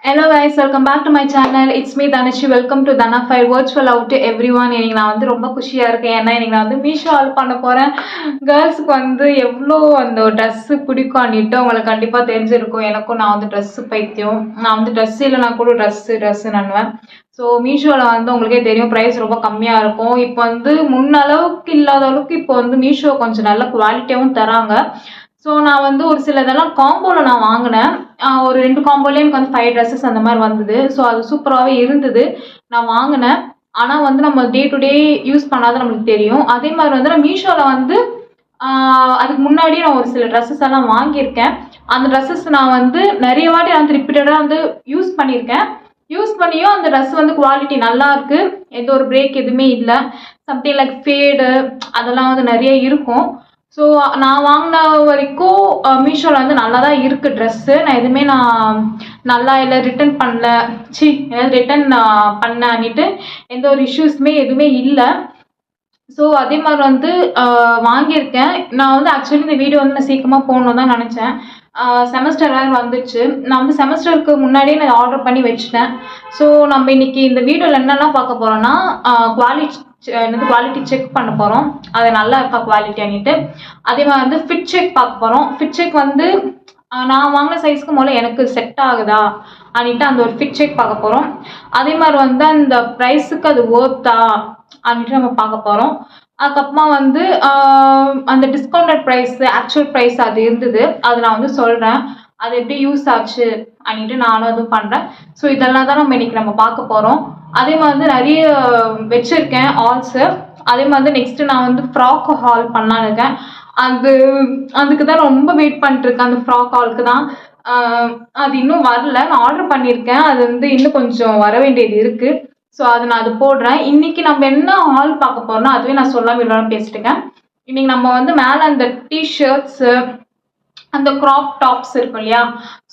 Hello guys, welcome back to my channel. It's me Dhanushi. Welcome to Dhanafire virtual out to everyone. இன்னைக்கு நான் வந்து ரொம்ப குஷியா இருக்கேன். ஏன்னா இன்னைக்கு நான் வந்து மீஷோ ஆல் பண்ண போறேன். கேர்ள்ஸ்க்கு வந்து எவ்வளோ அந்த ட்ரெஸ் பிடிக்கும்னுட்டு உங்களுக்கு கண்டிப்பா தெரிஞ்சிருக்கும். எனக்கும் நான் வந்து ட்ரெஸ் பைத்தியம். நான் வந்து ட்ரெஸ் இல்லைனா கூட ட்ரெஸ் நண்ணுவேன். ஸோ மீஷோவில் வந்து உங்களுக்கே தெரியும் ப்ரைஸ் ரொம்ப கம்மியாக இருக்கும். இப்போ வந்து முன்ன அளவுக்கு இல்லாத அளவுக்கு இப்போ வந்து மீஷோ கொஞ்சம் நல்ல குவாலிட்டியாகவும் தராங்க. ஸோ நான் வந்து ஒரு சில இதெல்லாம் காம்போவில் நான் வாங்கினேன். ஒரு 2 காம்போலேயே எனக்கு வந்து 5 ட்ரெஸ்ஸஸ் அந்த மாதிரி வந்தது. ஸோ அது சூப்பராகவே இருந்தது. நான் வாங்கினேன். ஆனால் வந்து நம்ம டே டு டே யூஸ் பண்ணாத நம்மளுக்கு தெரியும். அதே மாதிரி வந்து நான் மீஷோவில் வந்து அதுக்கு முன்னாடியே நான் ஒரு சில ட்ரெஸ்ஸஸ் எல்லாம் வாங்கியிருக்கேன். அந்த ட்ரெஸ்ஸஸ் நான் வந்து நிறைய வாட்டி வந்து ரிப்பீட்டடாக வந்து யூஸ் பண்ணியிருக்கேன். யூஸ் பண்ணியும் அந்த ட்ரெஸ் வந்து குவாலிட்டி நல்லா இருக்கு. எந்த ஒரு பிரேக் எதுவுமே இல்லை. சம்திங் லைக் ஃபேடு அதெல்லாம் வந்து நிறைய இருக்கும். ஸோ நான் வாங்கின வரைக்கும் மீஷோவில் வந்து நல்லா தான் இருக்குது ட்ரெஸ்ஸு. நான் எதுவுமே நல்லா இல்லை ரிட்டன் பண்ணல ரிட்டன் பண்ணன்னுட்டு எந்த ஒரு இஷ்யூஸுமே எதுவுமே இல்லை. ஸோ அதே மாதிரி வந்து வாங்கியிருக்கேன். நான் வந்து ஆக்சுவலி இந்த வீடியோ வந்து நான் சீக்கிரமாக போகணுன்னு தான் நினச்சேன். செமஸ்டர் வேறு வந்துச்சு. நான் வந்து செமஸ்டருக்கு முன்னாடியே நான் ஆர்டர் பண்ணி வச்சுட்டேன். ஸோ நம்ம இன்னைக்கு இந்த வீடியோவில் என்னெல்லாம் பார்க்க போகிறோன்னா குவாலிட்டி செக் பண்ண போகிறோம். அது நல்லா இருக்கா குவாலிட்டின்னுட்டு. அதே மாதிரி வந்து ஃபிட் செக் பார்க்க போகிறோம். ஃபிட் செக் வந்து நான் வாங்கின சைஸ்க்கு முதல்ல எனக்கு செட் ஆகுதா அன்னிட்டு அந்த ஒரு ஃபிட் செக் பார்க்க போகிறோம். அதே மாதிரி வந்து அந்த ப்ரைஸுக்கு அது ஒர்த்தா அன்னிட்டு நம்ம பார்க்க போகிறோம். அதுக்கப்புறமா வந்து அந்த டிஸ்கவுண்டட் ப்ரைஸ் ஆக்சுவல் ப்ரைஸ் அது இருந்தது. அது நான் வந்து சொல்கிறேன். அது எப்படி யூஸ் ஆச்சு அன்னிட்டு நானும் அதுவும் பண்ணுறேன். ஸோ இதெல்லாம் தான் நம்ம பார்க்க போகிறோம். அதே மாதிரி வந்து நிறைய வச்சுருக்கேன் ஆல்ஸு. அதே மாதிரி நெக்ஸ்ட்டு நான் வந்து ஃப்ராக் ஹால் பண்ணலான்னு இருக்கேன். அதுக்கு தான் ரொம்ப வெயிட் பண்ணிட்டுருக்கேன். அந்த ஃப்ராக் ஹாலுக்கு தான். அது இன்னும் வரல. நான் ஆர்டர் பண்ணியிருக்கேன். அது வந்து இன்னும் கொஞ்சம் வர வேண்டியது இருக்குது. ஸோ நான் அது போடுறேன். இன்னைக்கு நம்ம என்ன ஹால் பார்க்க போறோம்னா அதுவே நான் சொல்லாம இவ்வளோ பேசிட்டுருக்கேன். இன்னைக்கு நம்ம வந்து மேலே அந்த டிஷர்ட்ஸு அந்த க்ராப் டாப்ஸ் இருக்கும் இல்லையா,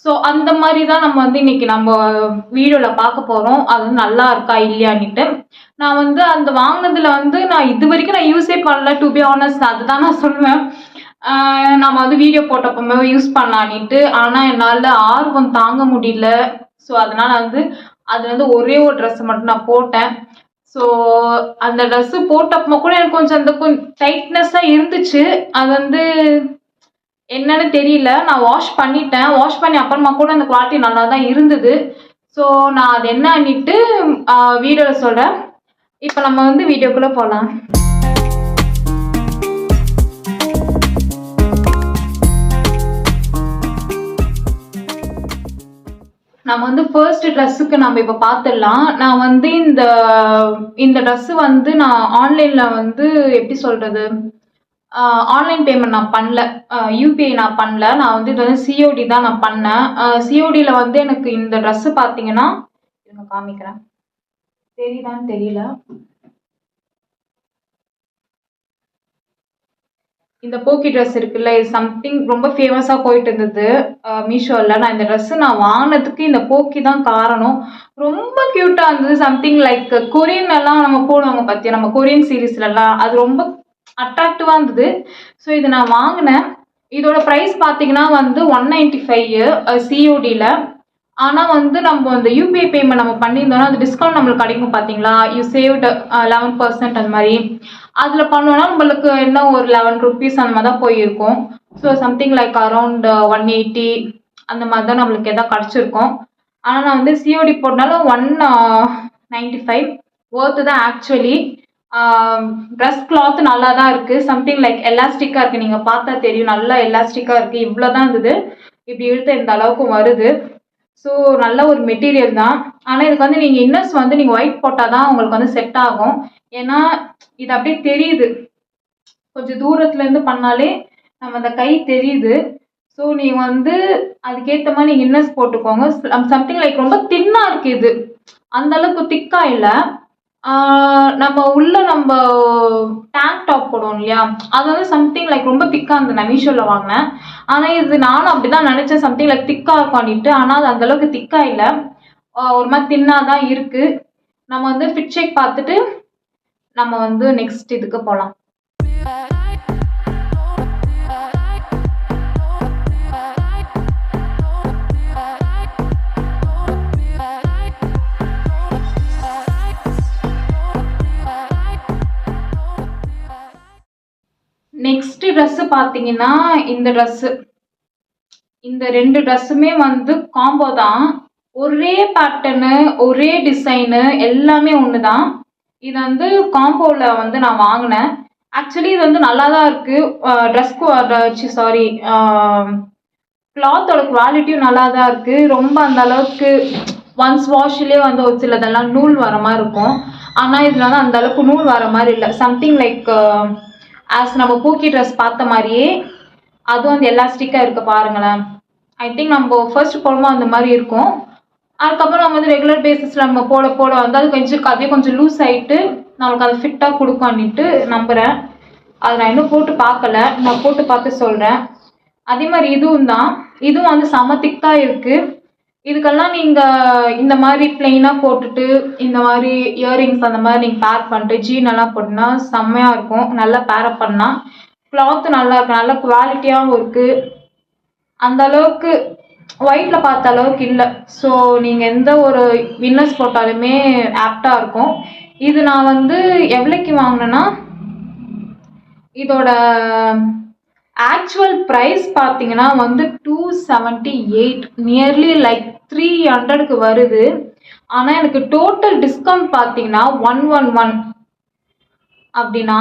ஸோ அந்த மாதிரி தான் நம்ம வந்து இன்னைக்கு நம்ம வீடியோவில் பார்க்க போகிறோம். அது வந்து நல்லா இருக்கா இல்லையான்னுட்டு. நான் வந்து அந்த வாங்கினதுல வந்து நான் இது வரைக்கும் நான் யூஸே பண்ணல டு பி ஆனஸ்ட். அதுதான் நான் சொல்லுவேன். நம்ம வந்து வீடியோ போட்டப்போ யூஸ் பண்ணலான்னுட்டு. ஆனால் என்னால் ஆர்வம் தாங்க முடியல. ஸோ அதனால வந்து அது வந்து ஒரே ஒரு ட்ரெஸ் மட்டும் நான் போட்டேன். ஸோ அந்த ட்ரெஸ்ஸு போட்டப்போ கூட எனக்கு கொஞ்சம் அந்த டைட்னஸ்ஸாக இருந்துச்சு. அது வந்து என்னன்னு தெரியல. நான் வாஷ் பண்ணிட்டேன். வாஷ் பண்ணி அப்புறமா கூட அந்த குவாலிட்டி நல்லா தான் இருந்தது. ஸோ நான் அது என்னன்னுட்டு வீடியோவில் சொல்கிறேன். இப்போ நம்ம வந்து வீடியோக்குள்ளே போகலாம். நம்ம வந்து ஃபர்ஸ்ட் ட்ரெஸ்ஸுக்கு நம்ம இப்போ பார்த்துடலாம். நான் வந்து இந்த ட்ரெஸ்ஸு வந்து நான் ஆன்லைனில் வந்து எப்படி சொல்கிறது, ஆன்லைன் பேமெண்ட் நான் பண்ணல. யூபிஐ நான் பண்ணல. நான் வந்து இது வந்து சிஓடி தான் நான் பண்ணேன். சிஓடியில் வந்து எனக்கு இந்த ட்ரெஸ்ஸு பார்த்தீங்கன்னா நான் காமிக்கிறேன். தெரியுதான்னு தெரியல. இந்த போக்கி ட்ரெஸ் இருக்குல்ல, இது சம்திங் ரொம்ப ஃபேமஸாக போயிட்டு இருந்தது மீஷோவில். நான் இந்த ட்ரெஸ்ஸு நான் வாங்கினதுக்கு இந்த போக்கி தான் காரணம். ரொம்ப க்யூட்டாக இருந்தது. சம்திங் லைக் கொரியன் எல்லாம் நம்ம போடுவாங்க பார்த்தியா, நம்ம கொரியன் சீரீஸ்லலாம் அது ரொம்ப அட்ராக்டிவாக இருந்தது. ஸோ இது நான் வாங்கினேன். இதோட ப்ரைஸ் பார்த்தீங்கன்னா வந்து 195 சிஓடியில். ஆனால் வந்து நம்ம அந்த யூபிஐ பேமெண்ட் நம்ம பண்ணியிருந்தோம்னா அந்த டிஸ்கவுண்ட் நம்மளுக்கு கிடைக்கும் பார்த்தீங்களா, யூ சேவ்டு 11% அந்த மாதிரி. அதில் பண்ணோன்னா நம்மளுக்கு என்ன ஒரு 11 ருபீஸ் அந்த மாதிரி தான் போயிருக்கும். ஸோ சம்திங் லைக் அரௌண்ட் 180 அந்த மாதிரி தான் நம்மளுக்கு எதாவது கிடச்சிருக்கும். ஆனால் நான் வந்து சிஓடி போட்டனால 195 ஒர்த்து தான் ஆக்சுவலி. ட்ரெஸ் கிளாத் நல்லா தான் இருக்குது. சம்திங் லைக் எலாஸ்டிக்காக இருக்குது. நீங்கள் பார்த்தா தெரியும் நல்லா எலாஸ்டிக்காக இருக்குது. இவ்வளோ தான் இருந்தது. இப்படி இழுத்த இந்த அளவுக்கு வருது. ஸோ நல்ல ஒரு மெட்டீரியல் தான். ஆனால் இதுக்கு வந்து நீங்கள் இன்னர்ஸ் வந்து நீங்கள் ஒயிட் போட்டால் தான் உங்களுக்கு வந்து செட் ஆகும். ஏன்னா இது அப்படியே தெரியுது. கொஞ்சம் தூரத்துலேருந்து பண்ணாலே நம்ம அந்த கை தெரியுது. ஸோ நீங்கள் வந்து அதுக்கேற்ற மாதிரி நீங்கள் இன்னர்ஸ் போட்டுக்கோங்க. சம்திங் லைக் ரொம்ப தின்னாக இருக்குது. இது அந்த அளவுக்கு திக்காக இல்லை. நம்ம டேங்க் டாப் போடுவோம் இல்லையா, அது வந்து சம்திங் லைக் ரொம்ப திக்காக இருந்தது. நான் மீஷோவில் வாங்கினேன். ஆனால் இது நானும் அப்படி தான் நினச்சேன், சம்திங் லைக் திக்காக இருக்கும்னுட்டு. ஆனால் அது அந்தளவுக்கு திக்காக இல்லை. ஒரு மாதிரி தின்னாக தான் இருக்குது. நம்ம வந்து ஃபிட் செக் பார்த்துட்டு நம்ம வந்து நெக்ஸ்ட் இதுக்கு போகலாம். ட்ரெஸ் பார்த்தீங்கன்னா இந்த ட்ரெஸ், இந்த 2 ட்ரெஸ்ஸுமே வந்து காம்போ தான். ஒரே பேட்டர்னு, ஒரே டிசைனு, எல்லாமே ஒன்று தான். இது வந்து காம்போவில் வந்து நான் வாங்கினேன். ஆக்சுவலி இது வந்து நல்லா தான் இருக்குது. சாரி, கிளாத்தோட குவாலிட்டியும் நல்லா தான் இருக்குது. ரொம்ப அந்த அளவுக்கு ஒன்ஸ் வாஷ்லேயே வந்து ஒரு சிலதெல்லாம் நூல் வர மாதிரி இருக்கும். ஆனால் இதில் வந்து அந்த அளவுக்கு நூல் வர மாதிரி இல்லை. சம்திங் லைக் ஆஸ் நம்ம பூக்கி ட்ரெஸ் பார்த்த மாதிரியே அது வந்து எலாஸ்டிக்காக இருக்க பாருங்களேன். ஐ திங்க் நம்ம ஃபர்ஸ்ட் போடும்போது அந்த மாதிரி இருக்கும். அதுக்கப்புறம் நம்ம வந்து ரெகுலர் பேசிஸில் நம்ம போட போட வந்து அது அதே கொஞ்சம் லூஸ் ஆகிட்டு நம்மளுக்கு அது ஃபிட்டாக கொடுக்கான்ட்டு நம்புகிறேன். அது நான் இன்னும் போட்டு பார்க்கல, நான் போட்டு பார்த்து சொல்கிறேன். அதே மாதிரி இதுவும் வந்து செம திக்காக இருக்குது. இதுக்கெல்லாம் நீங்கள் இந்த மாதிரி பிளெயினாக போட்டுட்டு இந்த மாதிரி இயரிங்ஸ் அந்த மாதிரி நீங்கள் பேர் பண்ணிட்டு ஜீனெல்லாம் போட்டுனா செம்மையாக இருக்கும். நல்லா பேரப் பண்ணால் கிளாத்து நல்லா இருக்கு, நல்ல குவாலிட்டியாகவும் இருக்குது. அந்த அளவுக்கு ஒயிட்டில் பார்த்த அளவுக்கு இல்லை. ஸோ நீங்கள் எந்த ஒரு வின்னர்ஸ் போட்டாலுமே ஆப்டாக இருக்கும். இது நான் வந்து எவ்வளோக்கு வாங்கினேன்னா, இதோட ஆக்சுவல் ப்ரைஸ் பார்த்தீங்கன்னா வந்து 278, நியர்லி லைக் 300க்கு வருது. ஆனால் எனக்கு டோட்டல் டிஸ்கவுண்ட் பார்த்தீங்கன்னா 111. அப்படின்னா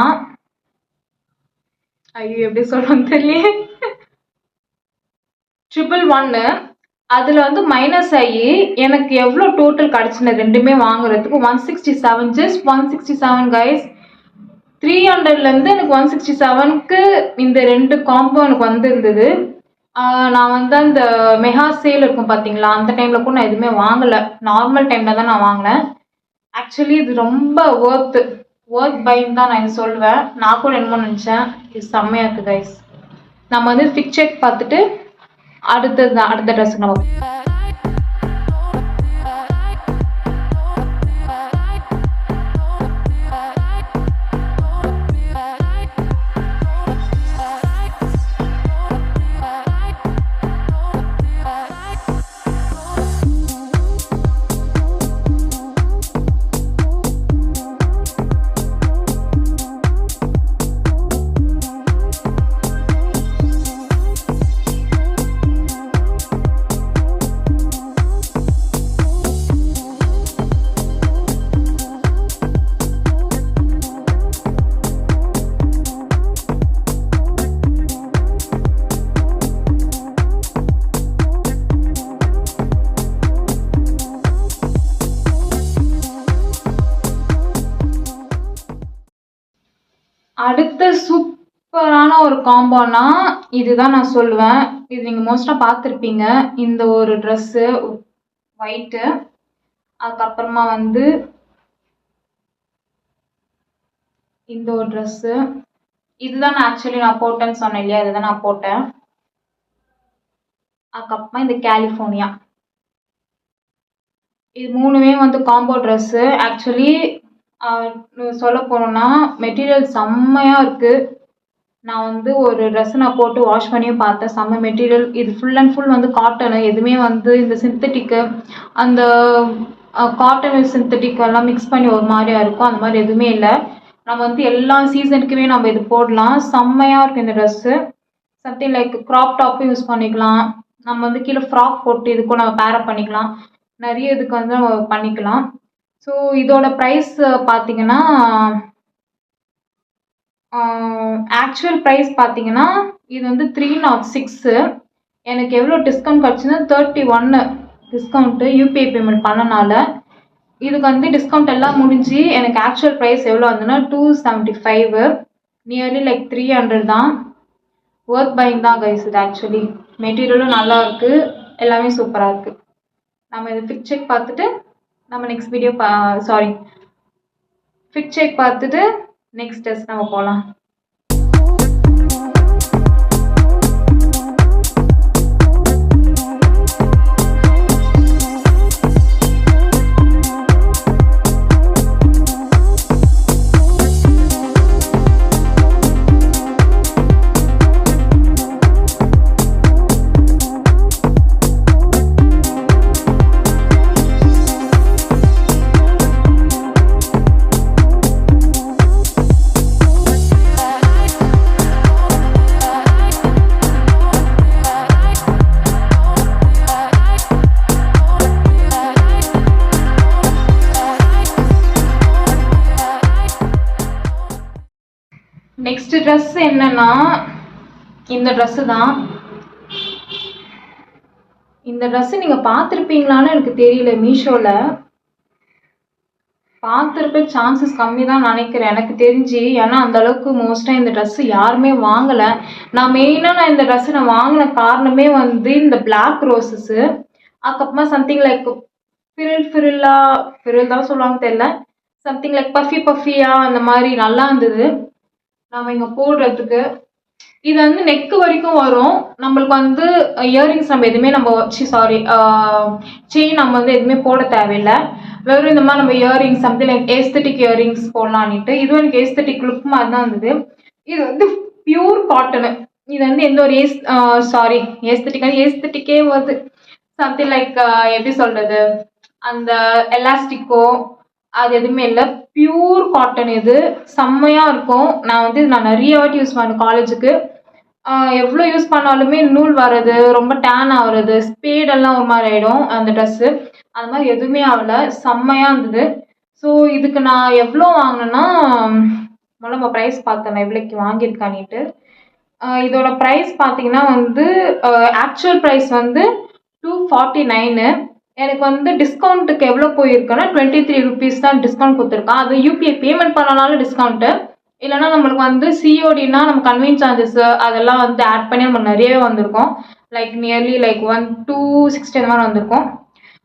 ஐயோ எப்படி சொல்கிறோன்னு தெரியல, 111. அதில் வந்து மைனஸ் ஆகி எனக்கு எவ்வளோ டோட்டல் கிடச்சின ரெண்டுமே வாங்குறதுக்கு 167, ஜஸ்ட் 167 கைஸ். 300லேருந்து எனக்கு 167க்கு இந்த 2 காம்போ எனக்கு வந்துருந்தது. நான் வந்து அந்த மெகா சேல் இருக்கும் பார்த்தீங்களா, அந்த டைமில் கூட நான் எதுவுமே வாங்கலை. நார்மல் டைமில் தான் நான் வாங்கினேன். ஆக்சுவலி இது ரொம்ப ஒர்த் பைன்னு தான் நான் இது சொல்லுவேன். நான் கூட என்னமோ நினச்சேன். இது செம்மையாக இருக்குது கைஸ். நம்ம வந்து ஃபிட் செக் பார்த்துட்டு அடுத்த ட்ரெஸ்ஸுக்கு நம்ம அடுத்த சூப்பரான ஒரு காம்போனா இதுதான் நான் சொல்லுவேன். இது நீங்கள் மோஸ்ட்டாக பார்த்துருப்பீங்க. இந்த ஒரு ட்ரெஸ்ஸு ஒயிட்டு, அதுக்கப்புறமா வந்து இந்த ஒரு ட்ரெஸ்ஸு. இதுதான் நான் ஆக்சுவலி நான் போட்டேன்னு சொன்னேன் இல்லையா, இதுதான் நான் போட்டேன். அதுக்கப்புறமா இந்த கலிஃபோர்னியா. இது 3மே வந்து காம்போ ட்ரெஸ்ஸு. ஆக்சுவலி சொல்ல போனோம்னா மெட்டீரியல் செம்மையாக இருக்குது. நான் வந்து ஒரு ட்ரெஸ் நான் போட்டு வாஷ் பண்ணியும் பார்த்தேன், செம்ம மெட்டீரியல். இது ஃபுல் அண்ட் ஃபுல் வந்து காட்டனு, எதுவுமே வந்து இந்த சிந்தட்டிக்கு அந்த காட்டன் சிந்தட்டிக் எல்லாம் மிக்ஸ் பண்ணி ஒரு மாதிரியா இருக்கும், அந்த மாதிரி எதுவுமே இல்லை. நம்ம வந்து எல்லா சீசனுக்குமே நம்ம இது போடலாம். செம்மையாக இருக்குது இந்த ட்ரெஸ்ஸு. சம்திங் லைக் க்ராப் டாப்பும் யூஸ் பண்ணிக்கலாம். நம்ம வந்து கீழே ஃப்ராக் போட்டு இதுக்கும் நம்ம பேரப் பண்ணிக்கலாம். நிறைய இதுக்கு வந்து நம்ம பண்ணிக்கலாம். ஸோ இதோட ப்ரைஸ் பார்த்தீங்கன்னா ஆக்சுவல் ப்ரைஸ் பார்த்தீங்கன்னா இது வந்து 306. எனக்கு எவ்வளோ டிஸ்கவுண்ட் கிடச்சுன்னா 31 டிஸ்கவுண்ட்டு யூபிஐ பேமெண்ட் பண்ணனால. இதுக்கு வந்து டிஸ்கவுண்ட் எல்லாம் முடிஞ்சு எனக்கு ஆக்சுவல் ப்ரைஸ் எவ்வளோ வந்துன்னா 275, நியர்லி லைக் 300 தான். ஒர்த் பையிங் தான் கைஸ் இது. ஆக்சுவலி மெட்டீரியலும் நல்லா இருக்குது, எல்லாமே சூப்பராக இருக்குது. நம்ம இது ஃபிட் செக் பார்த்துட்டு நம்ம நெக்ஸ்ட் வீடியோ ஃபிட் செக் பார்த்துட்டு நெக்ஸ்ட் டெஸ்ட் நம்ம போகலாம். ட்ரெஸ் என்னன்னா இந்த ட்ரெஸ்ஸு தான். இந்த ட்ரெஸ்ஸு நீங்கள் பார்த்துருப்பீங்களான்னு எனக்கு தெரியல. மீஷோவில் பார்த்துருக்க சான்சஸ் கம்மி தான் நினைக்கிறேன் எனக்கு தெரிஞ்சு. ஏன்னா அந்த அளவுக்கு மோஸ்ட்டாக இந்த ட்ரெஸ்ஸு யாருமே வாங்கலை. நான் இந்த ட்ரெஸ்ஸு நான் வாங்கின காரணமே வந்து இந்த பிளாக் ரோசஸ்ஸு, அதுக்கப்புறமா சம்திங் லைக் ஃபிரில் தான் சொல்லுவாங்க தெரியல, சம்திங் லைக் பஃபியா அந்த மாதிரி நல்லா இருந்தது நம்ம இங்கே போடுறதுக்கு. இது வந்து நெக்கு வரைக்கும் வரும். நம்மளுக்கு வந்து இயரிங்ஸ் நம்ம எதுவுமே செயின் நம்ம வந்து எதுவுமே போட தேவையில்லை. வெறும் இந்த மாதிரி நம்ம earrings something like aesthetic earrings போடலான்ட்டு. இதுவும் எனக்கு ஏஸ்தட்டிக் லுக் மாதிரி தான் இருந்தது. இது வந்து பியூர் காட்டனு. இது வந்து எந்த ஒரு ஏஸ்தட்டிக்கே வருது. சம்திங் லைக் எப்படி சொல்றது, அந்த எலாஸ்டிக்கோ அது எதுவுமே இல்லை. Pure cotton. இது செம்மையாக இருக்கும். நான் வந்து நான் நிறைய வாட்டி யூஸ் பண்ணேன் காலேஜுக்கு. எவ்வளோ யூஸ் பண்ணாலுமே நூல் வர்றது, ரொம்ப டேன் ஆகுறது, ஸ்பேடெல்லாம் ஒரு மாதிரி ஆகிடும் அந்த ட்ரெஸ்ஸு. அது மாதிரி எதுவுமே ஆகலை, செம்மையாக இருந்தது. ஸோ இதுக்கு நான் எவ்வளோ வாங்கினேன்னா, முதல்ல நம்ம ப்ரைஸ் பார்த்தேன் நான் எவ்வளோக்கு வாங்கியிருக்கானிட்டு. இதோட ப்ரைஸ் பார்த்தீங்கன்னா வந்து ஆக்சுவல் ப்ரைஸ் வந்து 249. எனக்கு வந்து டிஸ்கவுண்ட்டுக்கு எவ்வளோ போயிருக்கேன்னா 23 rupees தான் டிஸ்கவுண்ட் கொடுத்துருக்கான். அது யூபிஐ பேமெண்ட் பண்ணனாலும் டிஸ்கவுண்ட்டு, இல்லைனா நம்மளுக்கு வந்து சிஓடினா நம்ம கன்வீன் சார்ஜஸ் அதெல்லாம் வந்து ஆட் பண்ணி நம்மளுக்கு நிறையவே வந்திருக்கும். லைக் நியர்லி லைக் 260 அந்த மாதிரி வந்திருக்கும்.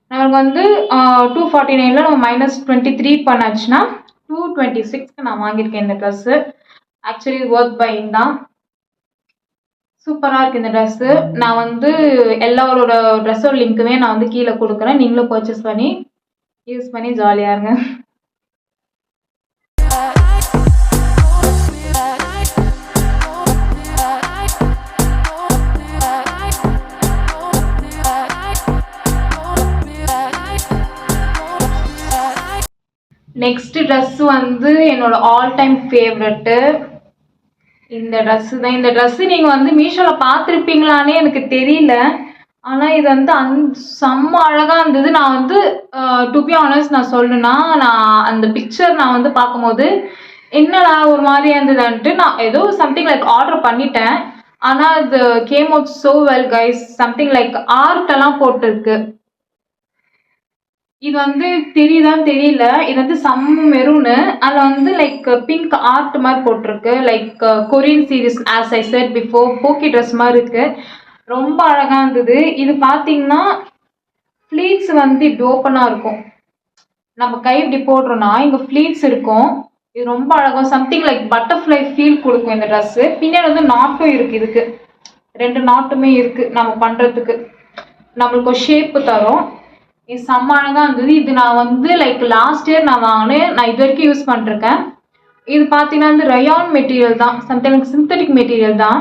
நம்மளுக்கு வந்து 249 நம்ம -23 பண்ணாச்சுன்னா 226 நான் வாங்கியிருக்கேன் இந்த ட்ரெஸ்ஸு. ஆக்சுவலி இது ஒர்த் பையிங் தான். சூப்பராக இருக்குது இந்த ட்ரெஸ்ஸு. நான் வந்து எல்லாரோட ட்ரெஸ்ஸோட லிங்க்குமே நான் வந்து கீழே கொடுக்குறேன். நீங்களும் பர்ச்சேஸ் பண்ணி யூஸ் பண்ணி ஜாலியாக இருங்க. நெக்ஸ்ட் ட்ரெஸ் வந்து என்னோட ஆல் டைம் ஃபேவரெட்டு இந்த ட்ரெஸ்ஸு தான். இந்த ட்ரெஸ்ஸு நீங்கள் வந்து மீஷோவில் பார்த்துருப்பீங்களானே எனக்கு தெரியல. ஆனால் இது வந்து செம்ம அழகாக இருந்தது. நான் வந்து டு பி ஆனஸ்ட் நான் சொல்லணுன்னா, நான் அந்த பிக்சர் நான் வந்து பார்க்கும்போது என்னடா ஒரு மாதிரியா இருந்ததுன்ட்டு நான் ஏதோ சம்திங் லைக் ஆர்டர் பண்ணிட்டேன். ஆனால் அது came out so well guys. Something like ஆர்ட்டெல்லாம் போட்டிருக்கு. இது வந்து தெரியுதான்னு தெரியல. இது வந்து மெரூனு, அதில் வந்து லைக் பிங்க் ஆர்ட் மாதிரி போட்டிருக்கு. Like Korean series as I said before போக்கி ட்ரெஸ் மாதிரி இருக்கு. ரொம்ப அழகாக இருந்தது. இது பார்த்தீங்கன்னா ஃப்ளீட்ஸ் வந்து இப்படி ஓப்பனாக இருக்கும். நம்ம கை இப்படி போடுறோன்னா இங்கே ஃப்ளீட்ஸ் இருக்கும். இது ரொம்ப அழகாக சம்திங் லைக் பட்டர்ஃப்ளை ஃபீல் கொடுக்கும் இந்த ட்ரெஸ்ஸு. பின்னாடி வந்து நாட்டும் இருக்குது. இதுக்கு 2 நாட்டுமே இருக்குது. நம்ம பண்ணுறதுக்கு நம்மளுக்கு ஒரு ஷேப்பு தரும். இது செம்ம அழகாக இருந்தது. இது நான் வந்து லைக் லாஸ்ட் இயர் நான் வாங்கினேன். நான் இது வரைக்கும் யூஸ் பண்ணிருக்கேன். இது பார்த்தீங்கன்னா வந்து ரயான் மெட்டீரியல் தான், சம்திங் சிந்தட்டிக் மெட்டீரியல் தான்.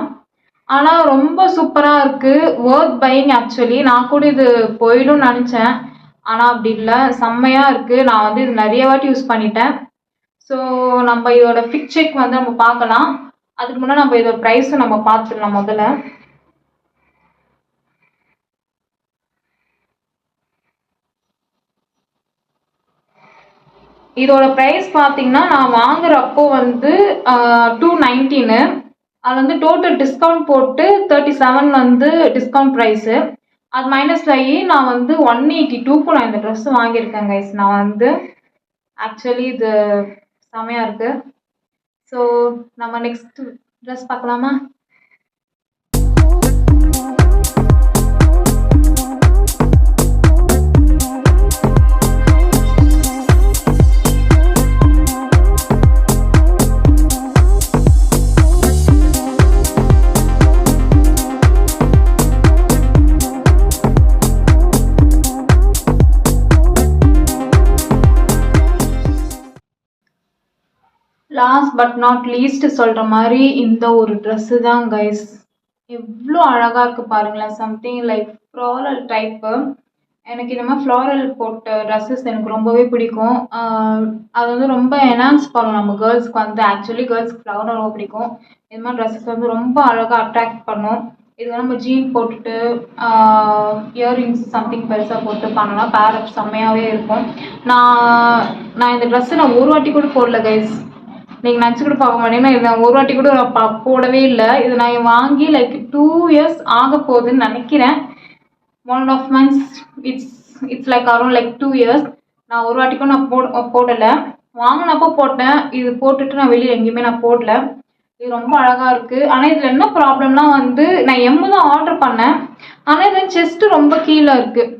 ஆனால் ரொம்ப சூப்பராக இருக்குது. Worth buying actually. நான் கூட இது போயிடும்னு நினச்சேன், ஆனால் அப்படி இல்லை. செம்மையாக இருக்குது. நான் வந்து இது நிறைய வாட்டி யூஸ் பண்ணிட்டேன். ஸோ நம்ம இதோட ஃபிட் செக் வந்து நம்ம பார்க்கலாம். அதுக்கு முன்னாடி நம்ம இதோட ப்ரைஸும் நம்ம பார்த்துடலாம் முதல்ல. இதோட ப்ரைஸ் பார்த்தீங்கன்னா நான் வாங்குறப்போ வந்து 219. அது வந்து டோட்டல் டிஸ்கவுண்ட் போட்டு 37 வந்து டிஸ்கவுண்ட் ப்ரைஸு. அது மைனஸ் ஆகி நான் வந்து 182க்கு நான் இந்த ட்ரெஸ் வாங்கியிருக்கேன் கைஸ். நான் வந்து ஆக்சுவலி இது செமையாக இருக்குது. ஸோ நம்ம நெக்ஸ்ட் ட்ரெஸ் பார்க்கலாமா? லாஸ்ட் பட் நாட் லீஸ்ட் சொல்கிற மாதிரி இந்த ஒரு ட்ரெஸ்ஸு தான் கைஸ். எவ்வளோ அழகாக இருக்குது பாருங்களேன். Something like floral type. எனக்கு இந்த மாதிரி ஃப்ளாரல் போட்ட ட்ரெஸ்ஸஸ் எனக்கு ரொம்பவே பிடிக்கும். அது வந்து ரொம்ப என்ஹான்ஸ் பண்ணும் நம்ம கேர்ள்ஸ்க்கு வந்து. ஆக்சுவலி கேர்ள்ஸ்க்கு ஃப்ளவர் ரொம்ப பிடிக்கும். இது மாதிரி ட்ரெஸ்ஸஸ் வந்து ரொம்ப அழகாக அட்ராக்ட் பண்ணும். இது நம்ம ஜீன் போட்டுட்டு இயரிங்ஸ் சம்திங் பெருசாக போட்டு பண்ணலாம். பேரப் செம்மையாகவே இருக்கும். நான் இந்த ட்ரெஸ்ஸு நான் ஒரு வாட்டி கூட போடல கைஸ். நீங்கள் நினச்சி கூட பார்க்க மாட்டீங்கன்னா இது நான் ஒரு வாட்டி கூட நான் போடவே இல்லை. இது நான் வாங்கி லைக் 2 years ஆக போகுதுன்னு நினைக்கிறேன். 1.5 months, it's like around like 2 years. நான் ஒரு வாட்டிக்கும் நான் போடலை. வாங்கினப்போ போட்டேன். இது போட்டுட்டு நான் வெளியில் எங்கேயுமே நான் போடல. இது ரொம்ப அழகாக இருக்குது. ஆனால் இதில் என்ன ப்ராப்ளம்னா வந்து நான் எம்மு தான் ஆர்டர் பண்ணேன். ஆனால் இது செஸ்ட்டு ரொம்ப கீழே இருக்குது.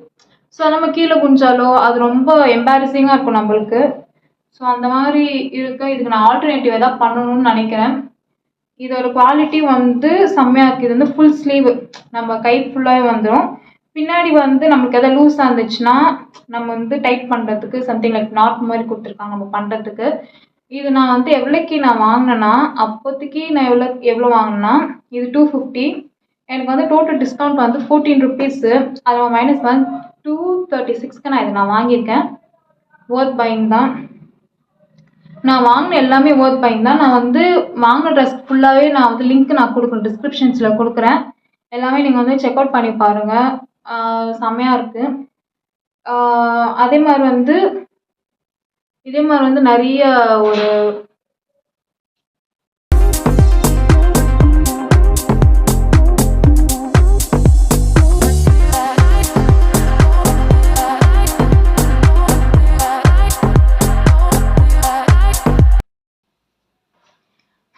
ஸோ நம்ம கீழே குஞ்சாலோ அது ரொம்ப எம்பாரசிங்காக இருக்கும் நம்மளுக்கு. ஸோ அந்த மாதிரி இருக்கு. இதுக்கு நான் ஆல்டர்னேட்டிவ் எதாவது பண்ணணும்னு நினைக்கிறேன். இதோட குவாலிட்டி வந்து செம்மையாக இருக்குது. இது வந்து ஃபுல் ஸ்லீவ், நம்ம கை ஃபுல்லாகவே வந்துடும். பின்னாடி வந்து நம்மளுக்கு எதாவது லூஸாக இருந்துச்சுன்னா நம்ம வந்து டைட் பண்ணுறதுக்கு சம்திங் லைக் நாட் மாதிரி கொடுத்துருக்காங்க நம்ம பண்ணுறதுக்கு. இது நான் வந்து எவ்வளோக்கு நான் வாங்கினேன்னா, அப்போதைக்கு நான் எவ்வளோ வாங்கினேன்னா இது 250. எனக்கு வந்து டோட்டல் டிஸ்கவுண்ட் வந்து 14 rupees. அதில் மைனஸ் வந்து 236க்கு நான் இதை வாங்கியிருக்கேன். ஒர்த் பையிங் தான். நான் வாங்கின எல்லாமே ஒர்த் பையிங் தான். நான் வந்து வாங்கின ட்ரெஸ் ஃபுல்லாகவே நான் வந்து லிங்க் நான் கொடுக்குறேன், டிஸ்கிரிப்ஷன்ஸில் கொடுக்குறேன். எல்லாமே நீங்கள் வந்து செக் அவுட் பண்ணி பாருங்கள். செம்மையாக இருக்குது. அதே மாதிரி வந்து இதே மாதிரி வந்து நிறைய ஒரு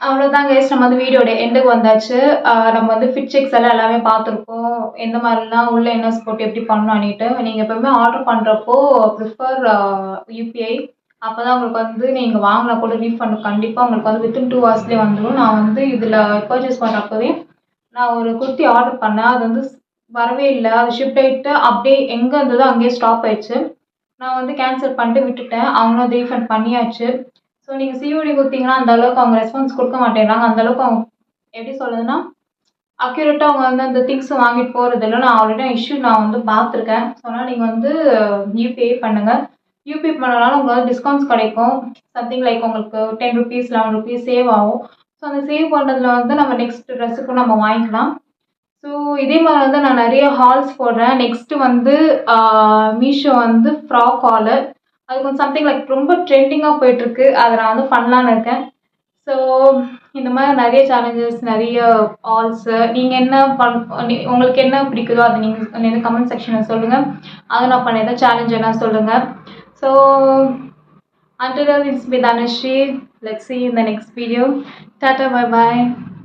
அவ்வளோதான் கைஸ், நம்ம வந்து வீடியோட எண்டுக்கு வந்தாச்சு. நம்ம வந்து ஃபிட் செக்ஸ் எல்லாம் எல்லாமே பார்த்துருக்கோம். எந்த மாதிரிலாம் உள்ள இன்னர்ஸ் போட்டு எப்படி பண்ணணும்னுட்டு. நீங்கள் எப்பவுமே ஆர்டர் பண்ணுறப்போ ப்ரிஃபர் யூபிஐ. அப்போ தான் உங்களுக்கு வந்து நீங்கள் வாங்கினா கூட ரீஃபண்ட் கண்டிப்பாக உங்களுக்கு வந்து வித்தின் 2 hours வந்துடும். நான் வந்து இதில் பர்ச்சேஸ் பண்ணுறப்பவே நான் ஒரு குர்த்தி ஆர்டர் பண்ணேன். அது வந்து வரவே இல்லை. அது ஷிஃப்ட் ஆகிட்டு அப்படியே எங்கே இருந்ததோ அங்கேயே ஸ்டாப் ஆயிடுச்சு. நான் வந்து கேன்சல் பண்ணிட்டு விட்டுட்டேன். அவங்களும் அது ரீஃபண்ட் பண்ணியாச்சு. ஸோ நீங்கள் சிஓடி கொடுத்தீங்கன்னா அந்தளவுக்கு அவங்க ரெஸ்பான்ஸ் கொடுக்க மாட்டேங்கிறாங்க. அந்தளவுக்கு அவங்க எப்படி சொல்லுதுன்னா அக்யூரேட்டாக அவங்க வந்து அந்த திங்ஸ் வாங்கிட்டு போகிறதில்ல. நான் ஆல்ரெடி இஷ்யூ நான் வந்து பார்த்துருக்கேன். ஸோ அதனால் நீங்கள் வந்து யூபிஐ பண்ணுங்கள். யூபிஐ பண்ணனால உங்களுக்கு டிஸ்கவுண்ட்ஸ் கிடைக்கும். சம்திங் லைக் உங்களுக்கு 10 rupees 11 rupees சேவ் ஆகும். ஸோ அந்த சேவ் பண்ணுறதுல வந்து நம்ம நெக்ஸ்ட் ட்ரெஸ்ஸுக்கும் நம்ம வாங்கிக்கலாம். ஸோ இதே மாதிரி வந்து நான் நிறைய ஹால்ஸ் போடுறேன். நெக்ஸ்ட்டு வந்து மீஷோ வந்து ஃப்ராக் ஹாலு. அது கொஞ்சம் சம்திங் லைக் ரொம்ப ட்ரெண்டிங்காக போயிட்டுருக்கு. அதை நான் வந்து பண்ணலான்னு இருக்கேன். ஸோ இந்த மாதிரி நிறைய சேலஞ்சஸ், நிறைய ஆல்ஸு நீங்கள் என்ன உங்களுக்கு என்ன பிடிக்குதோ அதை நீங்கள் கமெண்ட் செக்ஷனில் சொல்லுங்கள். அதை நான் பண்ண ஏதாவது சேலஞ்ச் என்ன சொல்லுங்கள். So until then, it's been Dhanashree. Let's see you in the next video. Tata, bye bye.